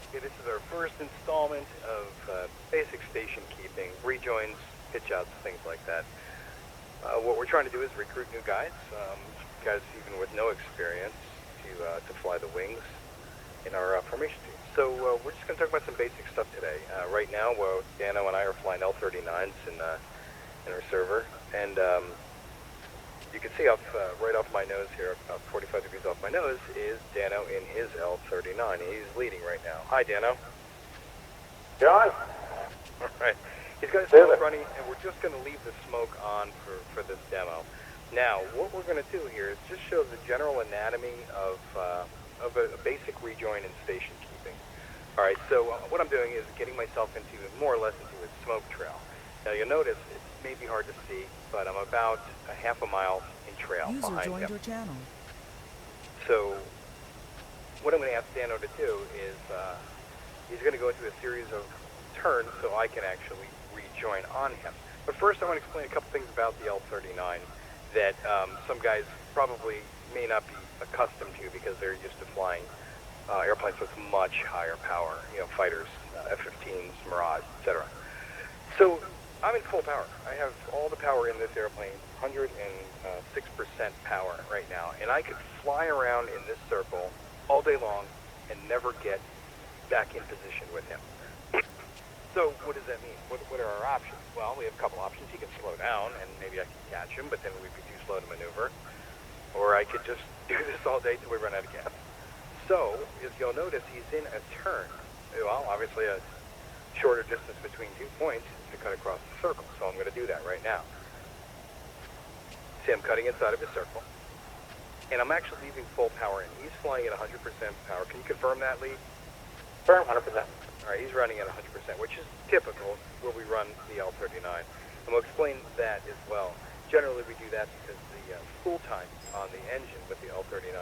Okay, this is our first installment of basic station keeping, rejoins, pitch outs, things like that. What we're trying to do is recruit new guys, guys even with no experience, to fly the wings in our formation team. So we're just going to talk about some basic stuff today. Right now, Dano and I are flying L-39s in our server, and you can see right off my nose here, about 45 degrees off my nose, is Dano in his L-39. He's leading right now. Hi, Dano. John? All right. He's got his smoke running, and we're just going to leave the smoke on for this demo. Now, what we're going to do here is just show the general anatomy of a basic rejoin and station keeping. All right, so what I'm doing is getting myself more or less into a smoke trail. Now, you'll notice it may be hard to see, but I'm about a half a mile in trail behind him. User joined your channel. So what I'm going to ask Dano to do is he's going to go into a series of turns so I can actually rejoin on him. But first I want to explain a couple things about the L-39 that some guys probably may not be accustomed to because they're used to flying airplanes with much higher power, fighters, F-15s, Mirage, etc. So I'm in full power. I have all the power in this airplane, 106% power right now, and I could fly around in this circle all day long and never get back in position with him. So what does that mean? What are our options? Well, we have a couple options. He can slow down, and maybe I can catch him, but then we'd be too slow to maneuver. Or I could just do this all day till we run out of gas. So, as you'll notice, he's in a turn. Well, obviously a shorter distance between 2 points to cut across the circle. So I'm going to do that right now. See, I'm cutting inside of his circle. And I'm actually leaving full power in. He's flying at 100% power. Can you confirm that, Lee? Firm, 100%. All right, he's running at 100%, which is typical where we run the L-39. And we'll explain that as well. Generally, we do that because the spool time on the engine with the L-39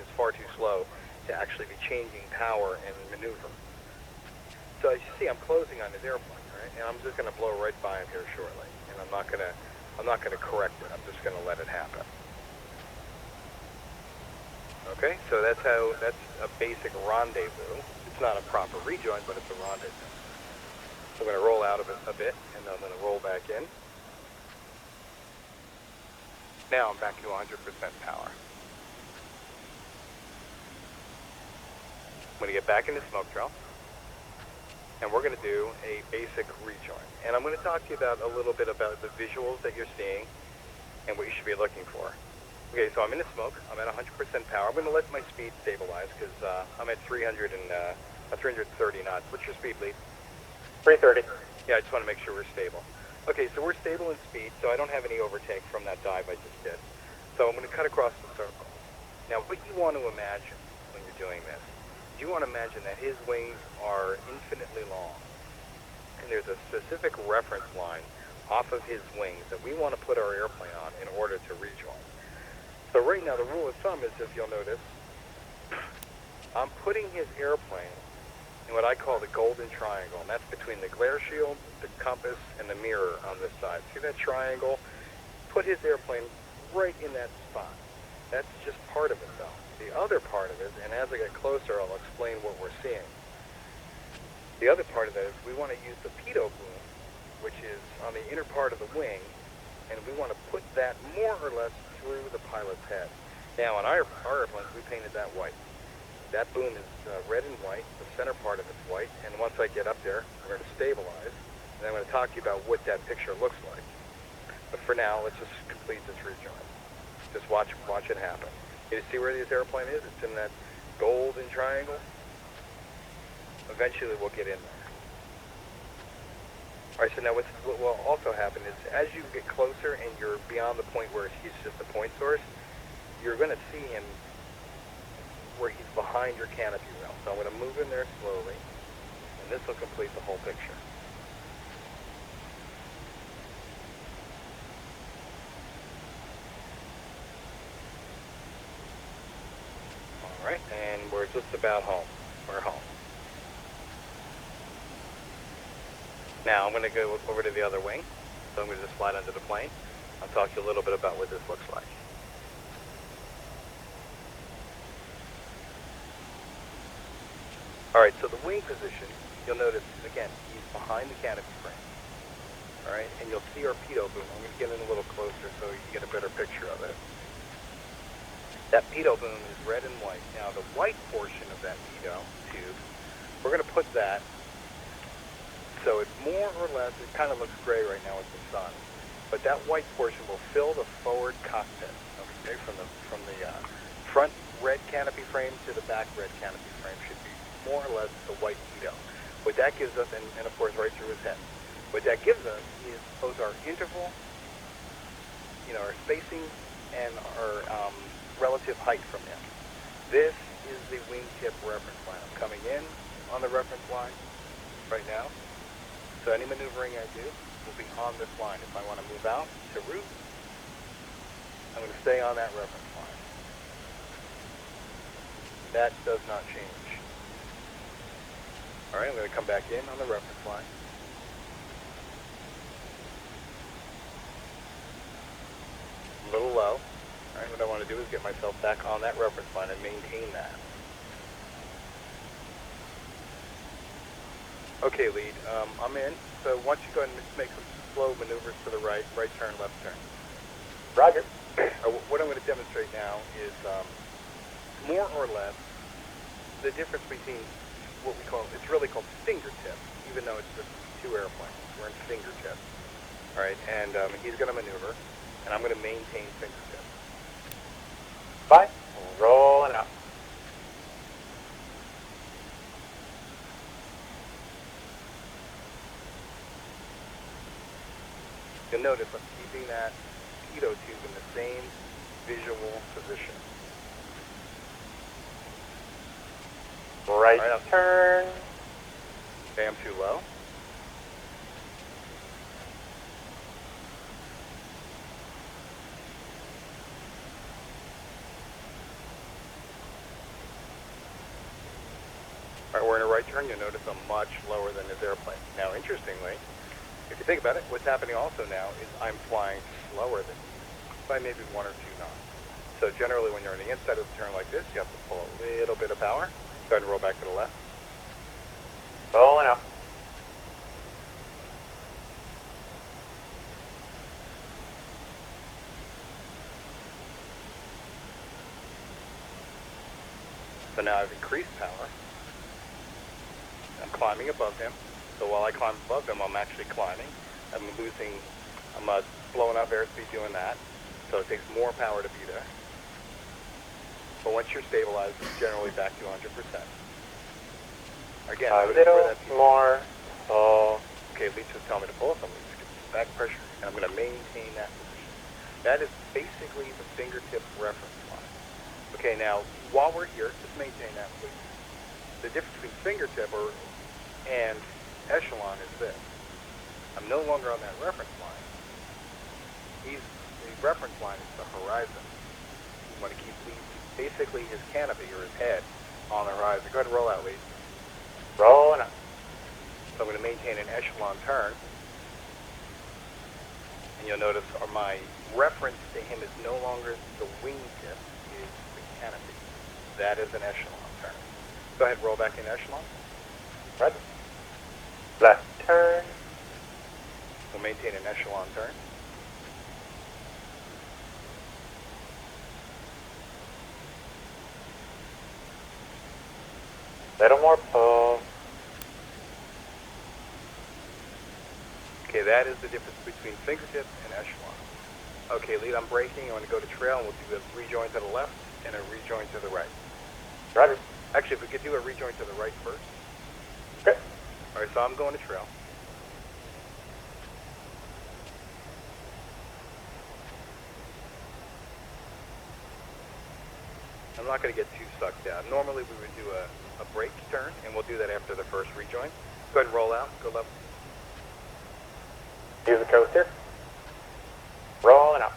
is far too slow to actually be changing power and maneuver. So as you see, I'm closing on his airplane, right? And I'm just going to blow right by him here shortly. And I'm not going to correct it. I'm just going to let it happen. Okay, so that's a basic rendezvous. It's not a proper rejoin, but it's a rendezvous. So I'm going to roll out of it a bit, and then I'm going to roll back in. Now I'm back to 100% power. I'm going to get back in the smoke trail, and we're going to do a basic rejoin. And I'm going to talk to you about a little bit about the visuals that you're seeing and what you should be looking for. Okay, so I'm in the smoke. I'm at 100% power. I'm going to let my speed stabilize because I'm at 330 knots. What's your speed, Lee? 330. Yeah, I just want to make sure we're stable. Okay, so we're stable in speed, so I don't have any overtake from that dive I just did. So I'm going to cut across the circle. Now, what you want to imagine when you're doing this, you want to imagine that his wings are infinitely long. And there's a specific reference line off of his wings that we want to put our airplane on in order to rejoin. So right now, the rule of thumb is, if you'll notice, I'm putting his airplane in what I call the golden triangle, and that's between the glare shield, the compass, and the mirror on this side. See that triangle? Put his airplane right in that spot. That's just part of it, though. The other part of it, and as I get closer, I'll explain what we're seeing. The other part of that is we want to use the pitot boom, which is on the inner part of the wing, and we want to put that more or less through the pilot's head. Now, on our airplanes, we painted that white. That boom is red and white. The center part of it's white. And once I get up there, we're going to stabilize. And I'm going to talk to you about what that picture looks like. But for now, let's just complete this rejoin. Just watch it happen. You see where this airplane is? It's in that golden triangle. Eventually, we'll get in there. All right, so now what will also happen is as you get closer and you're beyond the point where he's just a point source, you're going to see him where he's behind your canopy rail. So I'm going to move in there slowly, and this will complete the whole picture. All right, and we're just about home. We're home. Now I'm going to go over to the other wing. So I'm going to just slide under the plane. I'll talk to you a little bit about what this looks like. Alright, so the wing position, you'll notice, again, he's behind the canopy frame. Alright, and you'll see our pitot boom. I'm going to get in a little closer so you get a better picture of it. That pitot boom is red and white. Now, the white portion of that pitot tube, we're going to put that so it's more or less, it kind of looks gray right now with the sun, but that white portion will fill the forward cockpit, okay, from the front red canopy frame to the back red canopy frame should be more or less the white pitot. What that gives us, and of course right through his head, what that gives us is both our interval, our spacing, and our relative height from him. This is the wingtip reference line. I'm coming in on the reference line right now. So any maneuvering I do will be on this line. If I want to move out to route, I'm going to stay on that reference line. That does not change. All right, I'm going to come back in on the reference line. A little low. All right, what I want to do is get myself back on that reference line and maintain that. Okay, lead. I'm in. So why don't you go ahead and make some slow maneuvers to the right, right turn, left turn. Roger. What I'm going to demonstrate now is more or less the difference between what we call, it's really called fingertip, even though it's just two airplanes. We're in fingertip. All right, and he's going to maneuver, and I'm going to maintain fingertip. 5, rolling up. You'll notice I'm keeping that pitot tube in the same visual position. Right I'll turn. Okay, I'm too low. All right, we're in a right turn. You'll notice I'm much lower than this airplane. Now, interestingly, if you think about it, what's happening also now is I'm flying slower than you by maybe 1 or 2 knots. So generally when you're on the inside of the turn like this, you have to pull a little bit of power. Go ahead and roll back to the left. Rolling up. So now I've increased power. I'm climbing above him. So while I climb above him, I'm actually climbing. I'm blowing up airspeed doing that. So it takes more power to be there. But once you're stabilized, it's generally back to 100%. Again, A notice where little that's more. Oh. Okay, Leach was telling me to pull, so I'm going to get some back pressure, and I'm going to maintain that position. That is basically the fingertip reference line. Okay, now, while we're here, just maintain that, please. The difference between fingertip and echelon is this. I'm no longer on that reference line. The reference line is the horizon. You want to keep basically his canopy or his head on the horizon. Go ahead and roll out, Lee. Rolling up. So I'm going to maintain an echelon turn. And you'll notice my reference to him is no longer the wingtip, it is the canopy. That is an echelon turn. Go ahead and roll back in echelon. Right. Left turn. We'll maintain an echelon turn. Little more pull. Okay, that is the difference between fingertip and echelon. Okay, lead, I'm braking. I'm going to go to trail, and we'll do a rejoin to the left and a rejoin to the right. Roger. Actually, if we could do a rejoin to the right first. Okay. All right, so I'm going to trail. I'm not going to get too sucked down. Normally we would do a brake turn, and we'll do that after the first rejoin. Go ahead and roll out. Go left. Use the coaster. Rolling up.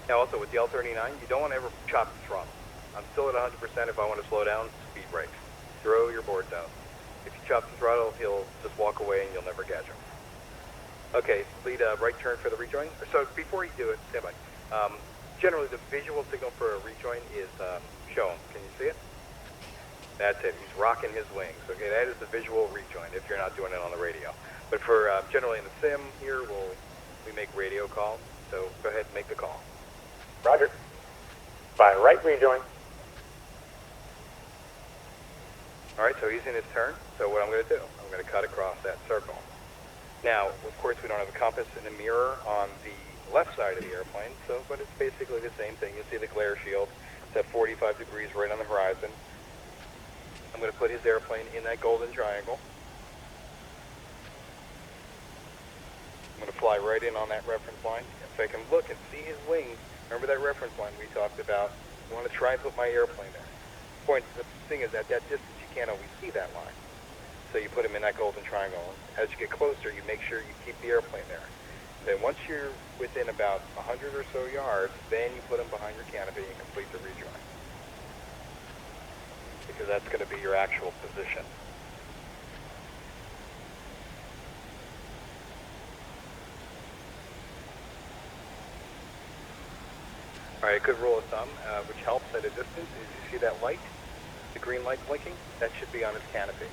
Now also with the L-39, you don't want to ever chop the throttle. I'm still at 100% if I want to slow down, speed brake. Throw your board down. If you chop the throttle, he'll just walk away and you'll never catch him. Okay, lead a right turn for the rejoin. So before you do it, stand by. Generally the visual signal for a rejoin is shown. Can you see it? That's it. He's rocking his wings. Okay, that is the visual rejoin if you're not doing it on the radio. But for generally in the sim here, we make radio calls. So go ahead and make the call. Roger. By right rejoin. All right, so he's in his turn. So what I'm going to do, I'm going to cut across that circle. Now, of course, we don't have a compass and a mirror on the left side of the airplane, but it's basically the same thing. You see the glare shield. It's at 45 degrees right on the horizon. I'm going to put his airplane in that golden triangle. I'm going to fly right in on that reference line. If I can look and see his wings, remember that reference line we talked about? I want to try and put my airplane there. The thing is, at that distance, you can't always see that line. So you put him in that golden triangle. As you get closer, you make sure you keep the airplane there. Then once you're within about 100 or so yards, then you put him behind your canopy and complete the rejoin. Because that's going to be your actual position. All right, a good rule of thumb, which helps at a distance, is you see that light, the green light blinking? That should be on his canopy.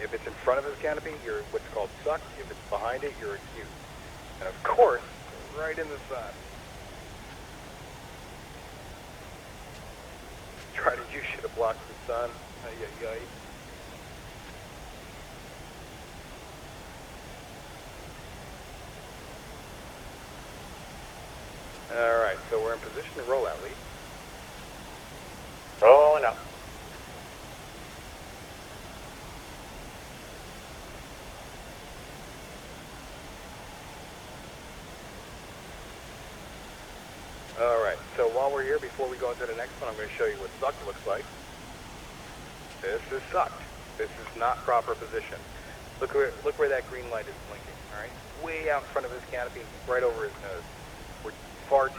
If it's in front of his canopy, you're what's called sucked. If it's behind it, you're acute. And of course, right in the sun. You should have blocked the sun. Ay, ay, ay. All right, so we're in position to roll out, Lee. Rolling up. All right, so while we're here, before we go into the next one, I'm going to show you what sucked looks like. This is sucked. This is not proper position. Look where that green light is blinking, all right? Way out in front of his canopy, right over his nose. We're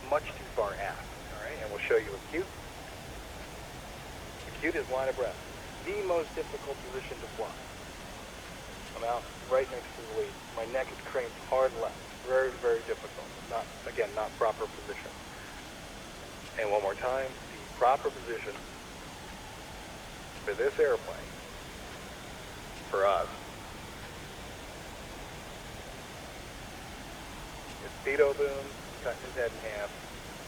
much too far aft, all right? And we'll show you acute. Acute is line of breath. The most difficult position to fly. I'm out right next to the lead. My neck is craned hard left. Very, very difficult. Not proper position. And one more time, the proper position for this airplane, for us, is speedo boom, cutting his head in half,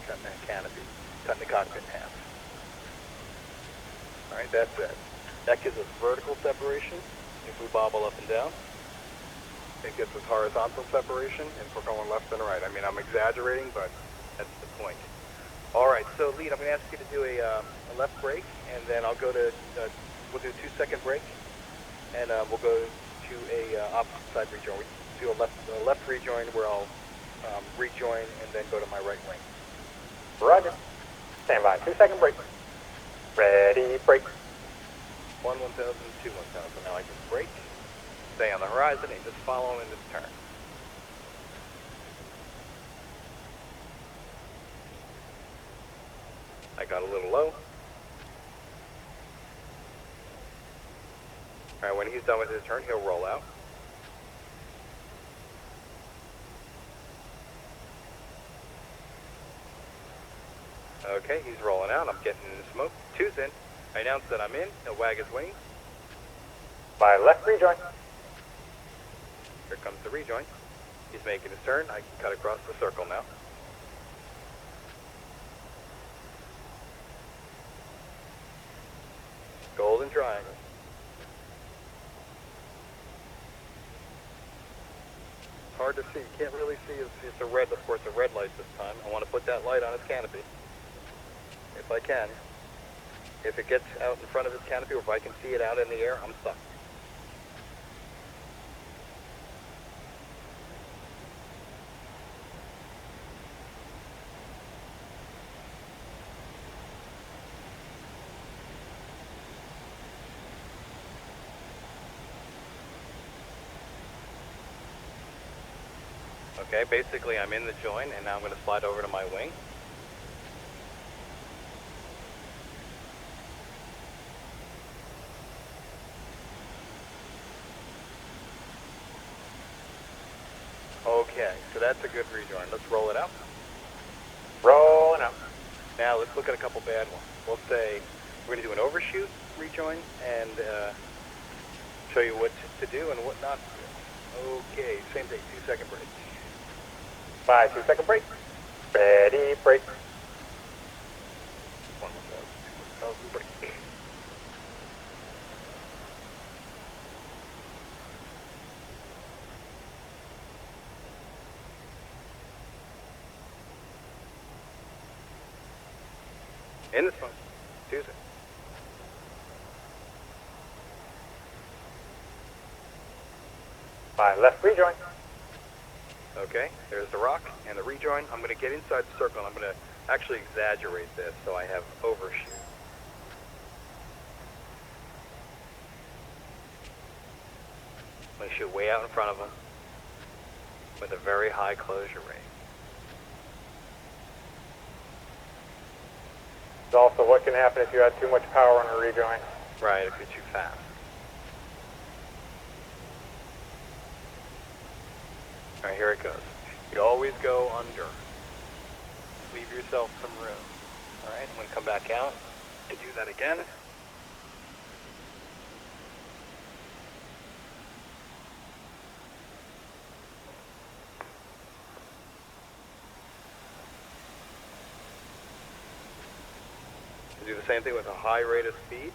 cutting that canopy, cutting the cockpit in half. All right, that's it. That gives us vertical separation if we bobble up and down. It gives us horizontal separation if we're going left and right. I mean, I'm exaggerating, but that's the point. All right, so lead, I'm going to ask you to do a left brake, and then I'll go to, we'll do a 2-second break, and we'll go to a opposite side rejoin. We do a left rejoin where I'll rejoin and then go to my right wing. Roger. Stand by. 2-second break. Ready, break. 1 1,000, 2 1,000. Now I can brake, stay on the horizon, and just follow him in this turn. I got a little low. All right, when he's done with his turn, he'll roll out. Okay, he's rolling out. I'm getting in the smoke. Two's in. I announce that I'm in. He'll wag his wings. By left rejoin. Here comes the rejoin. He's making his turn. I can cut across the circle now. Golden triangle. It's hard to see. You can't really see. It's a red, of course, a red light this time. I want to put that light on his canopy. If I can. If it gets out in front of his canopy, or if I can see it out in the air, I'm stuck. Okay, basically I'm in the join, and now I'm going to slide over to my wing. Okay, so that's a good rejoin. Let's roll it out. Rolling out. Now let's look at a couple bad ones. We'll say we're going to do an overshoot. rejoin and show you what to do and what not to do. Okay, same thing, 2-second break. By 2-second break. Ready, break. 1 more break. In this one, Tuesday. By left rejoin. Okay, there's the rock and the rejoin. I'm going to get inside the circle and I'm going to actually exaggerate this so I have overshoot. I'm going to shoot way out in front of them with a very high closure rate. It's also what can happen if you add too much power on a rejoin. Right, if you're too fast. Alright, here it goes. You always go under. Leave yourself some room. Alright, I'm going to come back out to do that again. Do the same thing with a high rate of speed.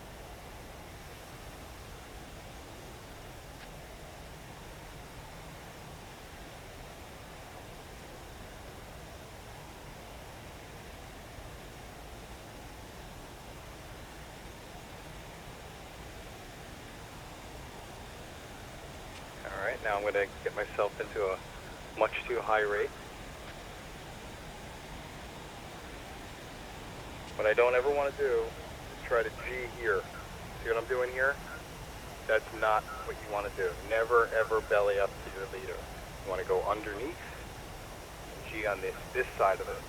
Alright, now I'm going to get myself into a much too high rate. What I don't ever want to do is try to G here. See what I'm doing here? That's not what you want to do. Never ever belly up to your leader. You want to go underneath and G on this side of it.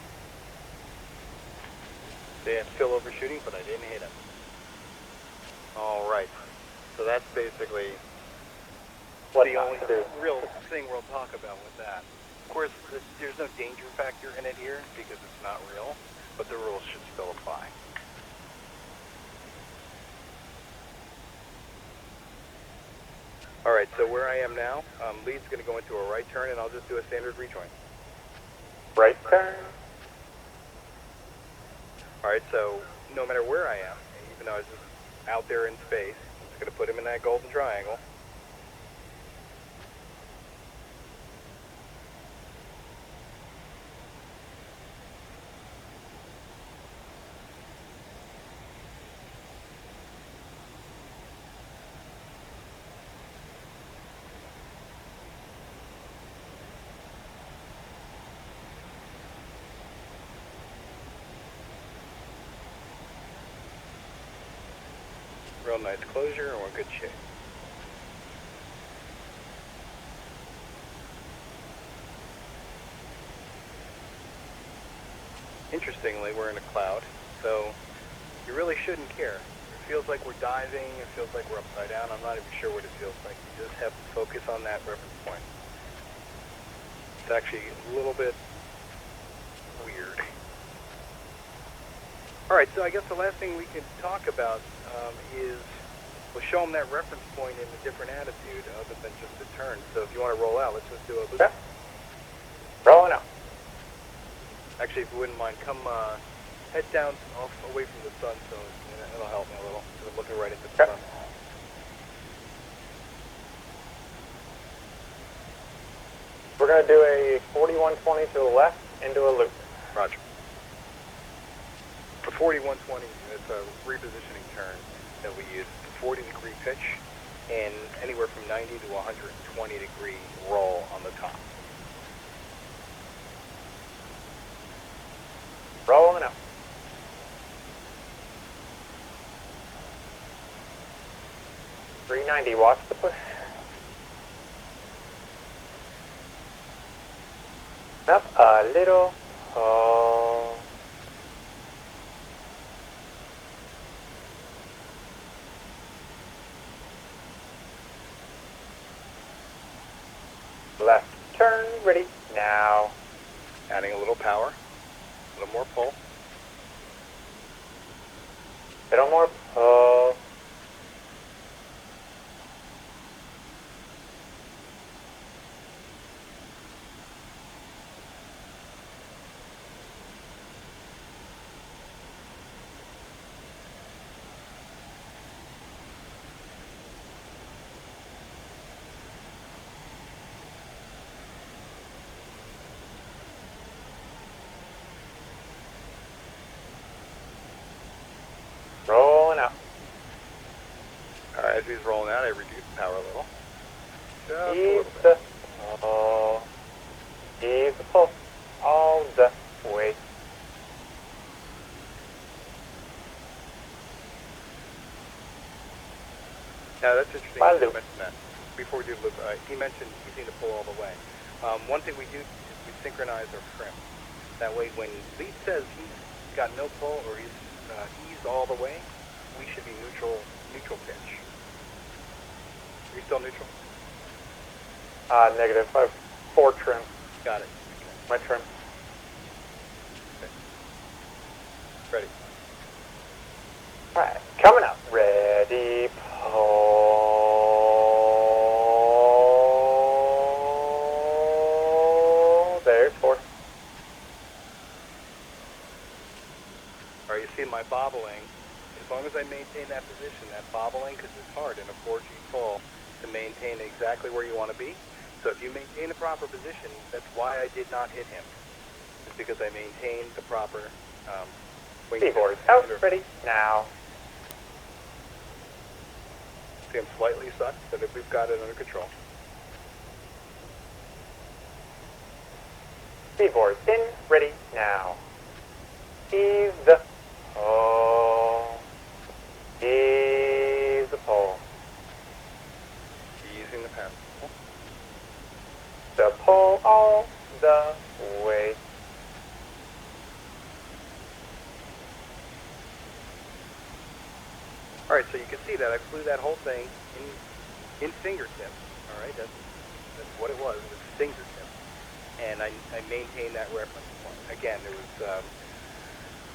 See, I'm still overshooting, but I didn't hit him. Alright, so that's basically What the not only to do. real thing we'll talk about with that. Of course, there's no danger factor in it here because it's not real, but the rules should still apply. Alright, so where I am now, lead's going to go into a right turn and I'll just do a standard rejoin. Right turn. Alright, so no matter where I am, even though I was just out there in space, I'm just going to put him in that golden triangle. Real nice closure and we're in good shape. Interestingly, we're in a cloud, so you really shouldn't care. It feels like we're diving, it feels like we're upside down. I'm not even sure what it feels like. You just have to focus on that reference point. It's actually a little bit weird. Alright, so I guess the last thing we can talk about is we'll show them that reference point in a different attitude other than just a turn. So if you want to roll out, let's just do a loop. Okay. Rolling out. Actually, if you wouldn't mind, come head down off away from the sun, so it'll help me a little. So I'm looking right into the sun. We're going to do a 4120 to the left into a loop. Roger. For 4120, it's a repositioning turn that we use. It's a 40-degree pitch and anywhere from 90 to 120-degree roll on the top. Rolling out. .390, watch the push. Up a little. Oh. Left turn, ready, now. Adding a little power, a little more pull. Little more pull. As he's rolling out, I reduce the power a little. Just a Ease little bit. Ease the pull all the way. Now that's interesting Bye, you Luke. mentioned that. Before we do loop, he mentioned easing the pull all the way. One thing we do is we synchronize our trim. That way when lead says he's got no pull or he's eased all the way, we should be neutral pitch. Are you still neutral? Negative. I have 4 trim. Got it. My trim. Okay. Ready. Alright, coming up. Ready, pull. There's 4. Are you seeing my bobbling? As long as I maintain that position, that bobbling, because it's hard in a 4G pull to maintain exactly where you want to be. So if you maintain the proper position, that's why I did not hit him. It's because I maintained the proper wing. Keyboard out, ready, now. See, I'm slightly sucked, but if we've got it under control. Keyboard in, ready, now. Ease the pull. Ease the pull. Easing the pen. The pull all the way. All right, so you can see that I flew that whole thing in fingertip. All right, that's what it was. It was fingertip, and I maintained that reference point. Again, there was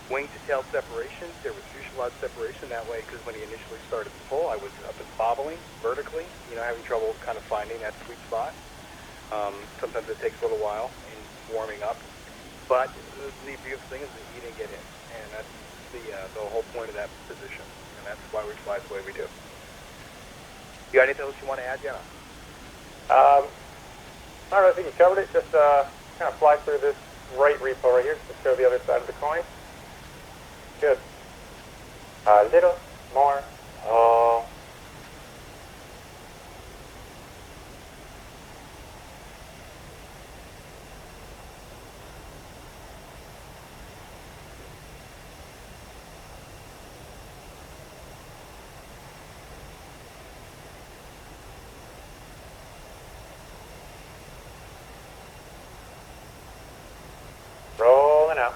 wing to tail separation. There was fuselage separation that way because when he initially started to pull, I was up and bobbling vertically. Having trouble kind of finding that sweet spot. Sometimes it takes a little while in warming up, but the beautiful thing is that he didn't get in, and that's the whole point of that position. That's why we fly the way we do. You got anything else you want to add, Jenna? I don't know if you covered it. Just kind of fly through this right repo right here just to show the other side of the coin. Good. A little more. Oh. Rolling out.